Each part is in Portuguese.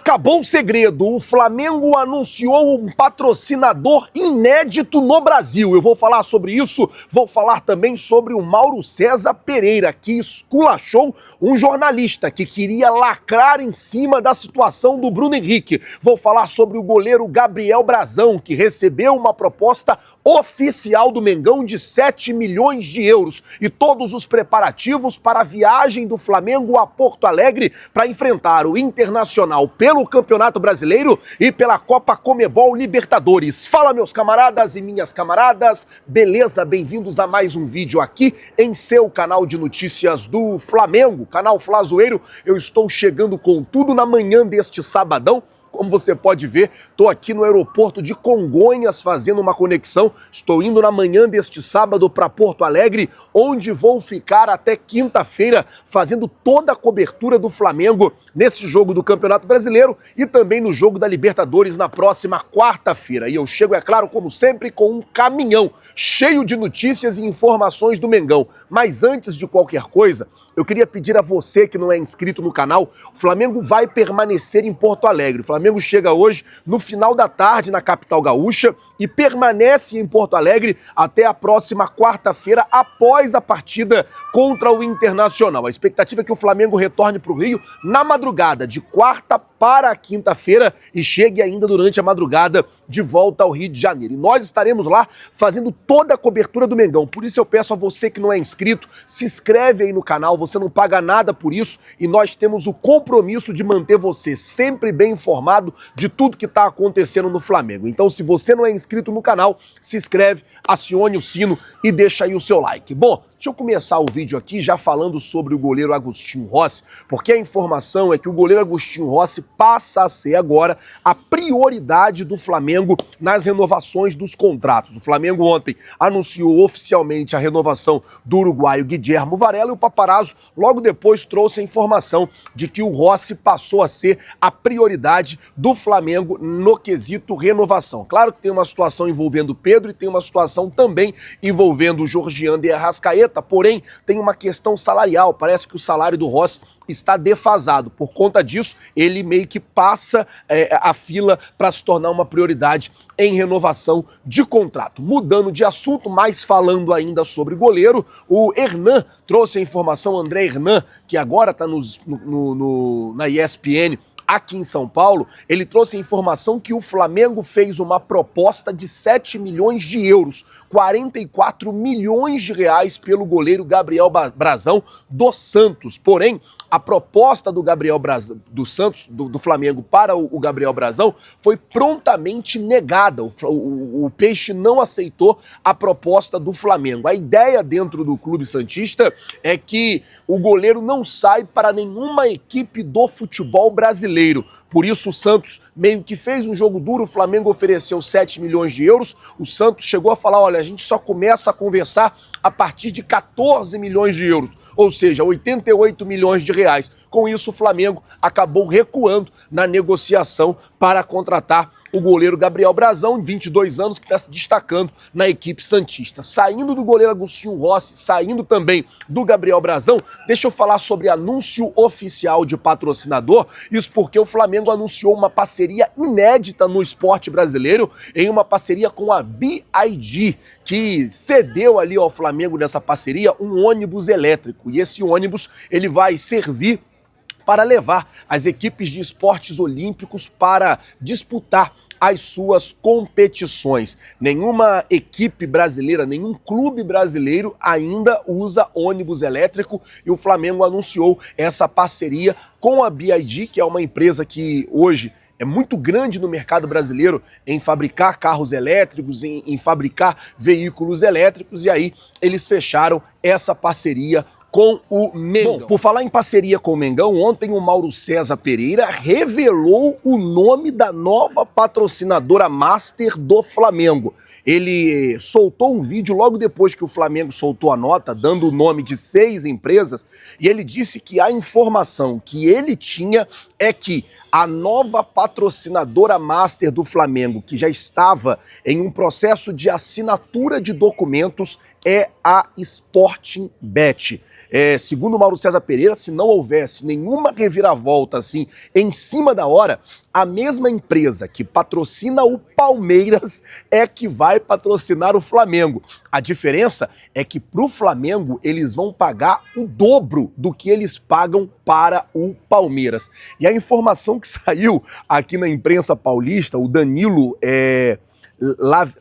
Acabou o segredo, o Flamengo anunciou um patrocinador inédito no Brasil. Eu vou falar sobre isso, vou falar também sobre o Mauro César Pereira, que esculachou um jornalista que queria lacrar em cima da situação do Bruno Henrique. Vou falar sobre o goleiro Gabriel Brazão, que recebeu uma proposta oficial do Mengão de 7 milhões de euros e todos os preparativos para a viagem do Flamengo a Porto Alegre para enfrentar o Internacional pelo Campeonato Brasileiro e pela Copa Comebol Libertadores. Fala, meus camaradas e minhas camaradas, beleza? Bem-vindos a mais um vídeo aqui em seu canal de notícias do Flamengo, canal Flazoeiro. Eu estou chegando com tudo na manhã deste sabadão. Como você pode ver, estou aqui no aeroporto de Congonhas fazendo uma conexão. Estou indo na manhã deste sábado para Porto Alegre, onde vou ficar até quinta-feira fazendo toda a cobertura do Flamengo nesse jogo do Campeonato Brasileiro e também no jogo da Libertadores na próxima quarta-feira. E eu chego, é claro, como sempre, com um caminhão cheio de notícias e informações do Mengão. Mas antes de qualquer coisa, eu queria pedir a você que não é inscrito no canal, o Flamengo vai permanecer em Porto Alegre. O Flamengo chega hoje no final da tarde na capital gaúcha e permanece em Porto Alegre até a próxima quarta-feira, após a partida contra o Internacional. A expectativa é que o Flamengo retorne para o Rio na madrugada, de quarta para quinta-feira, e chegue ainda durante a madrugada de volta ao Rio de Janeiro. E nós estaremos lá fazendo toda a cobertura do Mengão. Por isso eu peço a você que não é inscrito, se inscreve aí no canal, você não paga nada por isso e nós temos o compromisso de manter você sempre bem informado de tudo que está acontecendo no Flamengo. Então, se você não é inscrito no canal, se inscreve, acione o sino e deixa aí o seu like. Bom, deixa eu começar o vídeo aqui já falando sobre o goleiro Agostinho Rossi, porque a informação é que o goleiro Agostinho Rossi passa a ser agora a prioridade do Flamengo nas renovações dos contratos. O Flamengo ontem anunciou oficialmente a renovação do uruguaio Guillermo Varela e o Paparazzo logo depois trouxe a informação de que o Rossi passou a ser a prioridade do Flamengo no quesito renovação. Claro que tem uma situação envolvendo o Pedro e tem uma situação também envolvendo o Georgiano e a Arrascaeta, porém tem uma questão salarial, parece que o salário do Rossi está defasado. Por conta disso, ele meio que passa a fila para se tornar uma prioridade em renovação de contrato. Mudando de assunto, mas falando ainda sobre goleiro, o Hernan trouxe a informação, André Hernan, que agora está na ESPN, aqui em São Paulo, ele trouxe a informação que o Flamengo fez uma proposta de 7 milhões de euros, 44 milhões de reais pelo goleiro Gabriel Brazão do Santos. Porém, a proposta do Gabriel Brazão, do Santos, do Flamengo para o Gabriel Brazão foi prontamente negada. O Peixe não aceitou a proposta do Flamengo. A ideia dentro do clube santista é que o goleiro não sai para nenhuma equipe do futebol brasileiro. Por isso o Santos meio que fez um jogo duro, o Flamengo ofereceu 7 milhões de euros, o Santos chegou a falar, olha, a gente só começa a conversar a partir de 14 milhões de euros. Ou seja, 88 milhões de reais. Com isso, o Flamengo acabou recuando na negociação para contratar o goleiro Gabriel Brazão, de 22 anos, que está se destacando na equipe santista. Saindo do goleiro Agostinho Rossi, saindo também do Gabriel Brazão, deixa eu falar sobre anúncio oficial de patrocinador, isso porque o Flamengo anunciou uma parceria inédita no esporte brasileiro, em uma parceria com a BYD, que cedeu ali ao Flamengo nessa parceria um ônibus elétrico, e esse ônibus ele vai servir para levar as equipes de esportes olímpicos para disputar as suas competições. Nenhuma equipe brasileira, nenhum clube brasileiro ainda usa ônibus elétrico e o Flamengo anunciou essa parceria com a BYD, que é uma empresa que hoje é muito grande no mercado brasileiro em fabricar carros elétricos, em fabricar veículos elétricos, e aí eles fecharam essa parceria com o Mengão. Bom, por falar em parceria com o Mengão, ontem o Mauro César Pereira revelou o nome da nova patrocinadora master do Flamengo. Ele soltou um vídeo logo depois que o Flamengo soltou a nota, dando o nome de 6 empresas, e ele disse que a informação que ele tinha é que A nova patrocinadora master do Flamengo, que já estava em um processo de assinatura de documentos, é a Sportingbet. Segundo Mauro César Pereira, se não houvesse nenhuma reviravolta assim em cima da hora, a mesma empresa que patrocina o Palmeiras é que vai patrocinar o Flamengo. A diferença é que para o Flamengo eles vão pagar o dobro do que eles pagam para o Palmeiras. E a informação que saiu aqui na imprensa paulista, o Danilo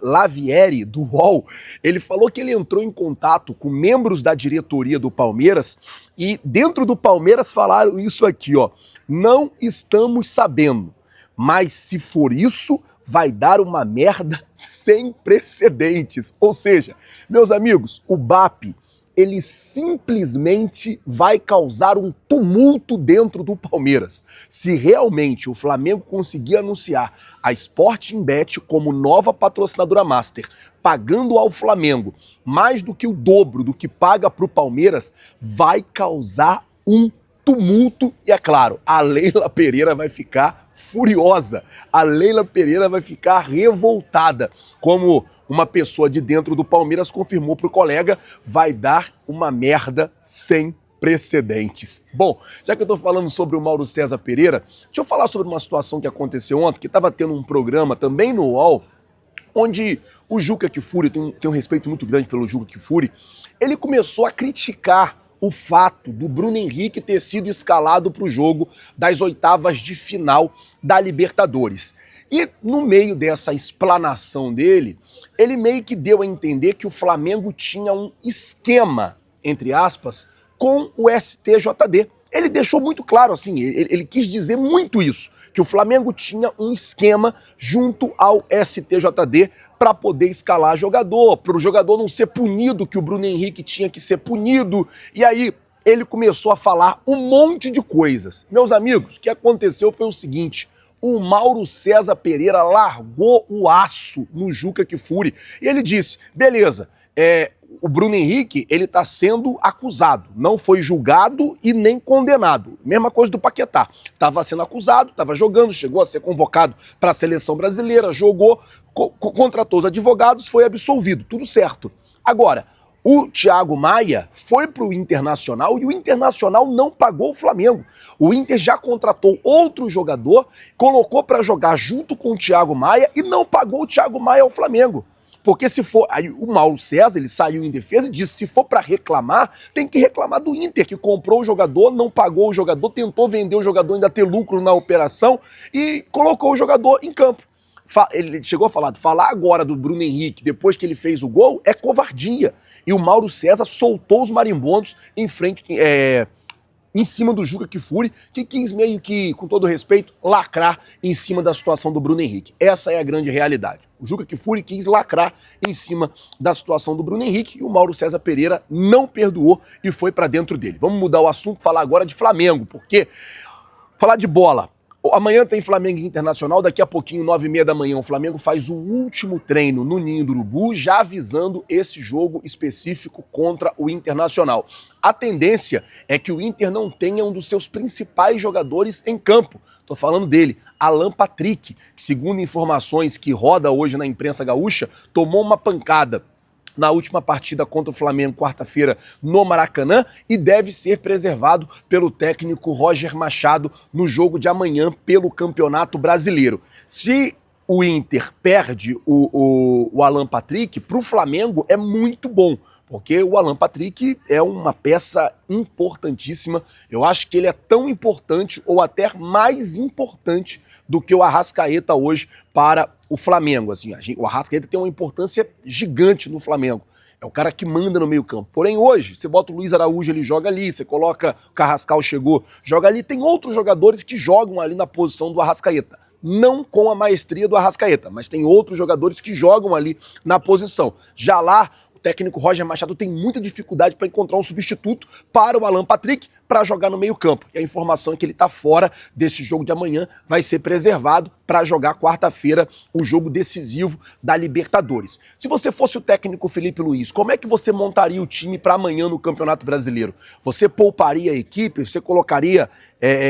Lavieri, do UOL, ele falou que ele entrou em contato com membros da diretoria do Palmeiras e dentro do Palmeiras falaram isso aqui, ó: não estamos sabendo, mas se for isso, vai dar uma merda sem precedentes. Ou seja, meus amigos, o BAP, ele simplesmente vai causar um tumulto dentro do Palmeiras. Se realmente o Flamengo conseguir anunciar a Sportingbet como nova patrocinadora master, pagando ao Flamengo mais do que o dobro do que paga para o Palmeiras, vai causar um tumulto e, é claro, a Leila Pereira vai ficar furiosa. A Leila Pereira vai ficar revoltada, como uma pessoa de dentro do Palmeiras confirmou para o colega, vai dar uma merda sem precedentes. Bom, já que eu estou falando sobre o Mauro César Pereira, deixa eu falar sobre uma situação que aconteceu ontem, que estava tendo um programa também no UOL, onde o Juca Kfouri, tenho um respeito muito grande pelo Juca Kfouri, ele começou a criticar o fato do Bruno Henrique ter sido escalado para o jogo das oitavas de final da Libertadores. E no meio dessa explanação dele, ele meio que deu a entender que o Flamengo tinha um esquema, entre aspas, com o STJD. Ele deixou muito claro, assim, ele quis dizer muito isso, que o Flamengo tinha um esquema junto ao STJD para poder escalar jogador, para o jogador não ser punido, que o Bruno Henrique tinha que ser punido. E aí ele começou a falar um monte de coisas. Meus amigos, o que aconteceu foi o seguinte: o Mauro César Pereira largou o aço no Juca Kfouri e ele disse, beleza, o Bruno Henrique, ele está sendo acusado, não foi julgado e nem condenado. Mesma coisa do Paquetá, estava sendo acusado, estava jogando, chegou a ser convocado para a seleção brasileira, jogou, contratou os advogados, foi absolvido, tudo certo. Agora, o Thiago Maia foi para o Internacional e o Internacional não pagou o Flamengo. O Inter já contratou outro jogador, colocou para jogar junto com o Thiago Maia e não pagou o Thiago Maia ao Flamengo. Porque se for... Aí o Mauro César, ele saiu em defesa e disse, se for para reclamar, tem que reclamar do Inter, que comprou o jogador, não pagou o jogador, tentou vender o jogador, ainda ter lucro na operação e colocou o jogador em campo. Ele chegou a falar agora do Bruno Henrique, depois que ele fez o gol, é covardia. E o Mauro César soltou os marimbondos em cima do Juca Kfouri, que quis meio que, com todo respeito, lacrar em cima da situação do Bruno Henrique. Essa é a grande realidade. O Juca Kfouri quis lacrar em cima da situação do Bruno Henrique e o Mauro César Pereira não perdoou e foi para dentro dele. Vamos mudar o assunto, falar agora de Flamengo, porque falar de bola. Amanhã tem Flamengo Internacional, daqui a pouquinho, 9h30 da manhã, o Flamengo faz o último treino no Ninho do Urubu, já avisando esse jogo específico contra o Internacional. A tendência é que o Inter não tenha um dos seus principais jogadores em campo. Estou falando dele, Alan Patrick, que segundo informações que roda hoje na imprensa gaúcha, tomou uma pancada na última partida contra o Flamengo, quarta-feira, no Maracanã, e deve ser preservado pelo técnico Roger Machado no jogo de amanhã pelo Campeonato Brasileiro. Se o Inter perde o Alan Patrick, para o Flamengo é muito bom, porque o Alan Patrick é uma peça importantíssima. Eu acho que ele é tão importante ou até mais importante do que o Arrascaeta hoje para o Flamengo. Assim, o Arrascaeta tem uma importância gigante no Flamengo. É o cara que manda no meio campo. Porém, hoje, você bota o Luiz Araújo, ele joga ali, você coloca o Carrascal, chegou, joga ali. Tem outros jogadores que jogam ali na posição do Arrascaeta. Não com a maestria do Arrascaeta, mas tem outros jogadores que jogam ali na posição. Já lá, o técnico Roger Machado tem muita dificuldade para encontrar um substituto para o Alan Patrick, para jogar no meio-campo. E a informação é que ele está fora desse jogo de amanhã, vai ser preservado para jogar quarta-feira o jogo decisivo da Libertadores. Se você fosse o técnico Felipe Luiz, como é que você montaria o time para amanhã no Campeonato Brasileiro? Você pouparia a equipe? Você colocaria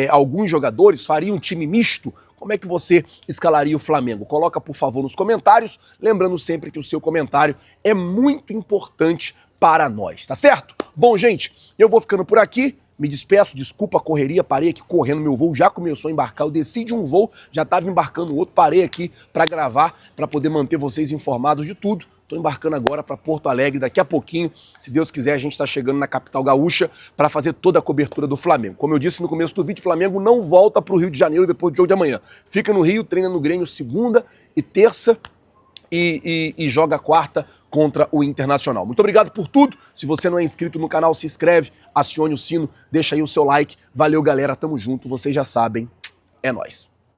alguns jogadores? Faria um time misto? Como é que você escalaria o Flamengo? Coloca, por favor, nos comentários. Lembrando sempre que o seu comentário é muito importante para nós, tá certo? Bom, gente, eu vou ficando por aqui. Me despeço, desculpa a correria, parei aqui correndo, meu voo já começou a embarcar, eu desci de um voo, já estava embarcando outro, parei aqui para gravar, para poder manter vocês informados de tudo. Estou embarcando agora para Porto Alegre, daqui a pouquinho, se Deus quiser, a gente está chegando na capital gaúcha para fazer toda a cobertura do Flamengo. Como eu disse no começo do vídeo, o Flamengo não volta para o Rio de Janeiro depois do jogo de amanhã. Fica no Rio, treina no Grêmio segunda e terça e joga quarta contra o Internacional. Muito obrigado por tudo. Se você não é inscrito no canal, se inscreve, acione o sino, deixa aí o seu like. Valeu, galera. Tamo junto. Vocês já sabem. É nóis.